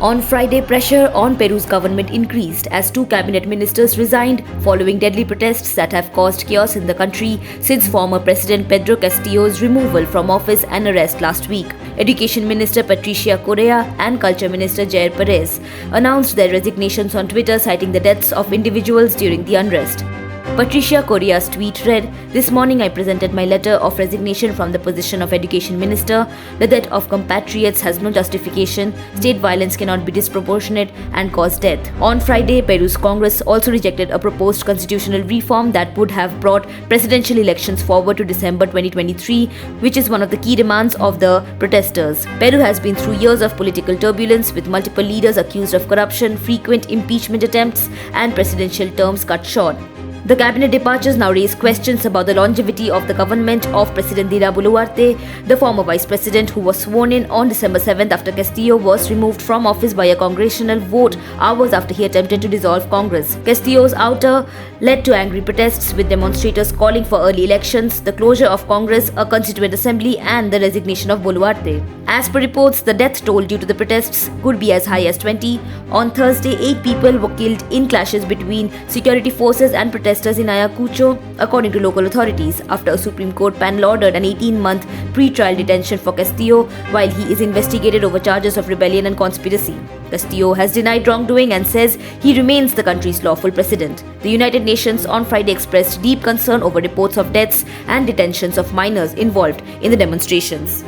On Friday, pressure on Peru's government increased as two cabinet ministers resigned following deadly protests that have caused chaos in the country since former President Pedro Castillo's removal from office and arrest last week. Education Minister Patricia Correa and Culture Minister Jair Perez announced their resignations on Twitter, citing the deaths of individuals during the unrest. Patricia Correa's tweet read, "This morning I presented my letter of resignation from the position of Education Minister. The death of compatriots has no justification. State violence cannot be disproportionate and cause death." On Friday, Peru's Congress also rejected a proposed constitutional reform that would have brought presidential elections forward to December 2023, which is one of the key demands of the protesters. Peru has been through years of political turbulence, with multiple leaders accused of corruption, frequent impeachment attempts, and presidential terms cut short. The cabinet departures now raise questions about the longevity of the government of President Dina Boluarte, the former vice president who was sworn in on December 7th after Castillo was removed from office by a congressional vote hours after he attempted to dissolve Congress. Castillo's ouster led to angry protests, with demonstrators calling for early elections, the closure of Congress, a constituent assembly, and the resignation of Boluarte. As per reports, the death toll due to the protests could be as high as 20. On Thursday, 8 people were killed in clashes between security forces and protesters in Ayacucho, according to local authorities, after a Supreme Court panel ordered an 18-month pre-trial detention for Castillo while he is investigated over charges of rebellion and conspiracy. Castillo has denied wrongdoing and says he remains the country's lawful president. The United Nations on Friday expressed deep concern over reports of deaths and detentions of minors involved in the demonstrations.